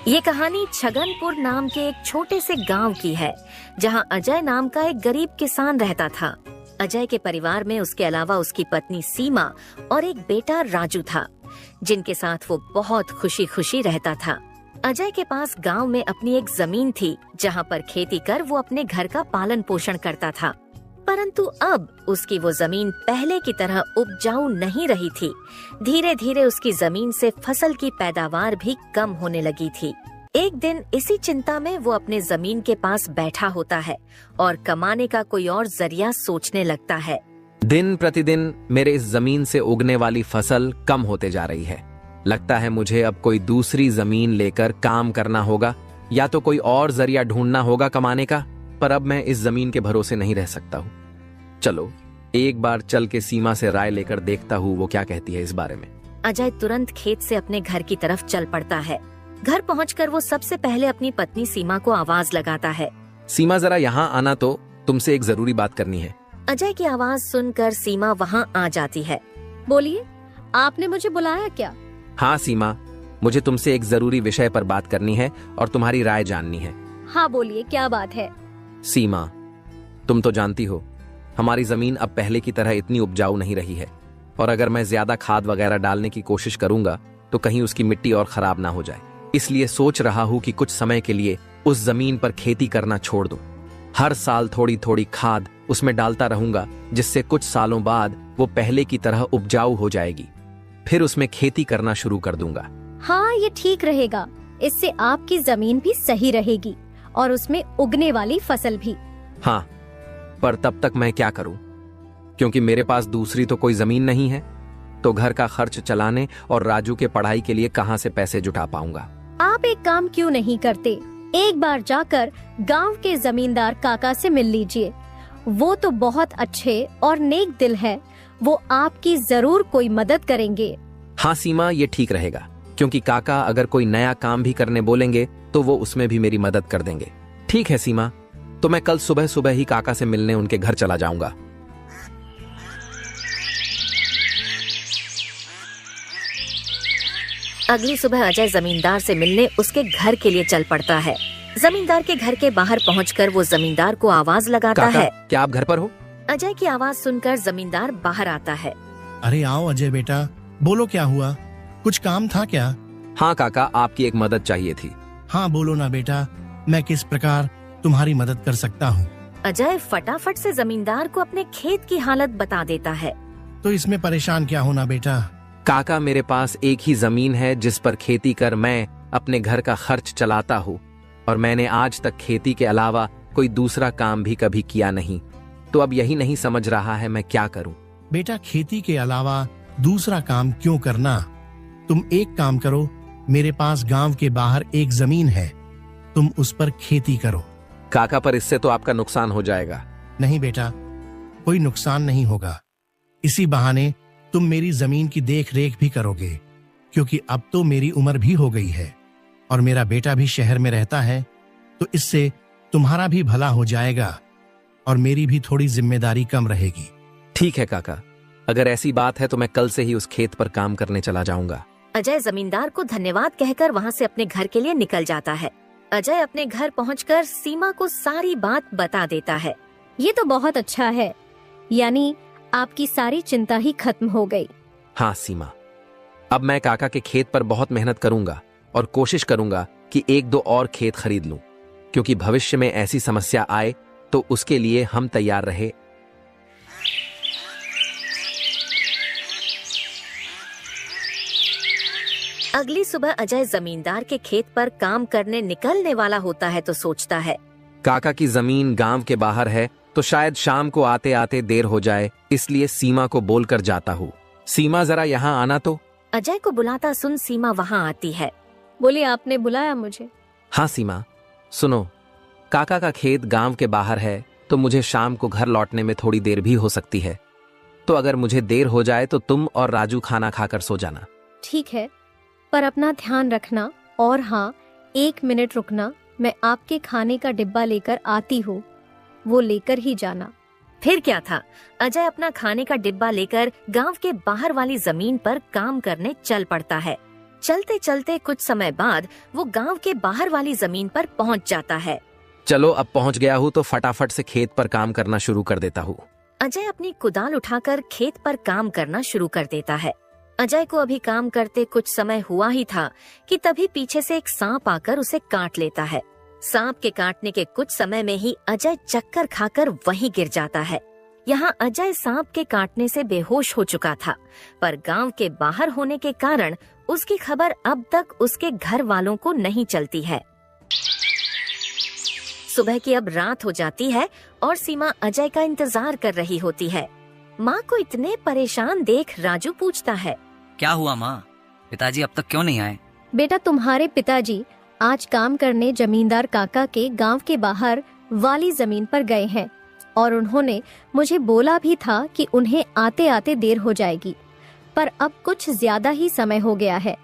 ये कहानी छगनपुर नाम के एक छोटे से गांव की है, जहां अजय नाम का एक गरीब किसान रहता था। अजय के परिवार में उसके अलावा उसकी पत्नी सीमा और एक बेटा राजू था, जिनके साथ वो बहुत खुशी खुशी रहता था। अजय के पास गांव में अपनी एक जमीन थी, जहां पर खेती कर वो अपने घर का पालन पोषण करता था। परंतु अब उसकी वो जमीन पहले की तरह उपजाऊ नहीं रही थी। धीरे धीरे उसकी जमीन से फसल की पैदावार भी कम होने लगी थी। एक दिन इसी चिंता में वो अपने जमीन के पास बैठा होता है और कमाने का कोई और जरिया सोचने लगता है। दिन प्रतिदिन मेरे इस जमीन से उगने वाली फसल कम होते जा रही है। लगता है मुझे अब कोई दूसरी जमीन लेकर काम करना होगा, या तो कोई और जरिया ढूंढना होगा कमाने का। पर अब मैं इस जमीन के भरोसे नहीं रह सकता हूँ। चलो एक बार चल के सीमा से राय लेकर देखता हूँ वो क्या कहती है इस बारे में। अजय तुरंत खेत से अपने घर की तरफ चल पड़ता है। घर पहुंचकर वो सबसे पहले अपनी पत्नी सीमा को आवाज लगाता है। सीमा जरा यहाँ आना, तो तुमसे एक जरूरी बात करनी है। अजय की आवाज सुनकर सीमा वहाँ आ जाती है। बोलिए, आपने मुझे बुलाया क्या? हाँ सीमा, मुझे तुमसे एक जरूरी विषय पर बात करनी है और तुम्हारी राय जाननी है। हाँ बोलिए, क्या बात है? सीमा, तुम तो जानती हो हमारी जमीन अब पहले की तरह इतनी उपजाऊ नहीं रही है, और अगर मैं ज्यादा खाद वगैरह डालने की कोशिश करूंगा तो कहीं उसकी मिट्टी और खराब ना हो जाए। इसलिए सोच रहा हूं कि कुछ समय के लिए उस जमीन पर खेती करना छोड़ दूं। हर साल थोड़ी थोड़ी खाद उसमें डालता रहूंगा, जिससे कुछ सालों बाद वो पहले की तरह उपजाऊ हो जाएगी। फिर उसमें खेती करना शुरू कर दूंगा। हाँ, ये ठीक रहेगा। इससे आपकी जमीन भी सही रहेगी और उसमें उगने वाली फसल भी। हाँ, पर तब तक मैं क्या करूं? क्योंकि मेरे पास दूसरी तो कोई जमीन नहीं है, तो घर का खर्च चलाने और राजू के पढ़ाई के लिए कहां से पैसे जुटा पाऊंगा? आप एक काम क्यों नहीं करते, एक बार जाकर गांव के जमींदार काका से मिल लीजिए। वो तो बहुत अच्छे और नेक दिल है, वो आपकी जरूर कोई मदद करेंगे। हाँ सीमा, ये ठीक रहेगा, क्योंकि काका अगर कोई नया काम भी करने बोलेंगे तो वो उसमें भी मेरी मदद कर देंगे। ठीक है सीमा, तो मैं कल सुबह सुबह ही काका से मिलने उनके घर चला जाऊंगा। अगली सुबह अजय जमींदार से मिलने उसके घर के लिए चल पड़ता है। जमींदार के घर के बाहर पहुंचकर वो जमींदार को आवाज लगाता काका, है। क्या आप घर पर हो? अजय की आवाज सुनकर जमींदार बाहर आता है। अरे आओ अजय बेटा, बोलो क्या हुआ, कुछ काम था क्या? हाँ काका, आपकी एक मदद चाहिए थी। हाँ बोलो ना बेटा, मैं किस प्रकार तुम्हारी मदद कर सकता हूँ? अजय फटाफट से जमींदार को अपने खेत की हालत बता देता है। तो इसमें परेशान क्या होना बेटा। काका, मेरे पास एक ही जमीन है जिस पर खेती कर मैं अपने घर का खर्च चलाता हूँ, और मैंने आज तक खेती के अलावा कोई दूसरा काम भी कभी किया नहीं। तो अब यही नहीं समझ रहा है मैं क्या करूँ। बेटा, खेती के अलावा दूसरा काम क्यों करना? तुम एक काम करो, मेरे पास गांव के बाहर एक जमीन है, तुम उस पर खेती करो। काका, पर इससे तो आपका नुकसान हो जाएगा। नहीं बेटा, कोई नुकसान नहीं होगा। इसी बहाने तुम मेरी जमीन की देख रेख भी करोगे, क्योंकि अब तो मेरी उम्र भी हो गई है और मेरा बेटा भी शहर में रहता है, तो इससे तुम्हारा भी भला हो जाएगा और मेरी भी थोड़ी जिम्मेदारी कम रहेगी। ठीक है काका, अगर ऐसी बात है तो मैं कल से ही उस खेत पर काम करने चला जाऊंगा। अजय जमींदार को धन्यवाद कहकर वहाँ से अपने घर के लिए निकल जाता है। अजय अपने घर पहुंचकर सीमा को सारी बात बता देता है। ये तो बहुत अच्छा है, यानी आपकी सारी चिंता ही खत्म हो गई। हाँ सीमा, अब मैं काका के खेत पर बहुत मेहनत करूंगा और कोशिश करूंगा कि एक दो और खेत खरीद लूं, क्योंकि भविष्य में ऐसी समस्या आए तो उसके लिए हम तैयार रहे। अगली सुबह अजय जमींदार के खेत पर काम करने निकलने वाला होता है तो सोचता है, काका की जमीन गांव के बाहर है, तो शायद शाम को आते आते देर हो जाए, इसलिए सीमा को बोलकर जाता हूँ। सीमा, जरा यहाँ आना तो। अजय को बुलाता सुन सीमा वहाँ आती है। बोलिए, आपने बुलाया मुझे? हाँ सीमा, सुनो, काका का खेत गांव के बाहर है, तो मुझे शाम को घर लौटने में थोड़ी देर भी हो सकती है। तो अगर मुझे देर हो जाए तो तुम और राजू खाना खाकर सो जाना। ठीक है, पर अपना ध्यान रखना। और हाँ, 1 मिनट रुकना, मैं आपके खाने का डिब्बा लेकर आती हूँ, वो लेकर ही जाना। फिर क्या था, अजय अपना खाने का डिब्बा लेकर गांव के बाहर वाली जमीन पर काम करने चल पड़ता है। चलते चलते कुछ समय बाद वो गांव के बाहर वाली जमीन पर पहुंच जाता है। चलो अब पहुंच गया हूँ तो फटाफट से खेत पर काम करना शुरू कर देता हूँ। अजय अपनी कुदाल उठाकर खेत पर काम करना शुरू कर देता है। अजय को अभी काम करते कुछ समय हुआ ही था कि तभी पीछे से एक सांप आकर उसे काट लेता है। सांप के काटने के कुछ समय में ही अजय चक्कर खाकर वहीं गिर जाता है। यहाँ अजय सांप के काटने से बेहोश हो चुका था, पर गांव के बाहर होने के कारण उसकी खबर अब तक उसके घर वालों को नहीं चलती है। सुबह की अब रात हो जाती है और सीमा अजय का इंतजार कर रही होती है। माँ को इतने परेशान देख राजू पूछता है, क्या हुआ माँ, पिताजी अब तक क्यों नहीं आए? बेटा, तुम्हारे पिताजी आज काम करने जमींदार काका के गांव के बाहर वाली जमीन पर गए हैं और उन्होंने मुझे बोला भी था कि उन्हें आते आते देर हो जाएगी, पर अब कुछ ज्यादा ही समय हो गया है।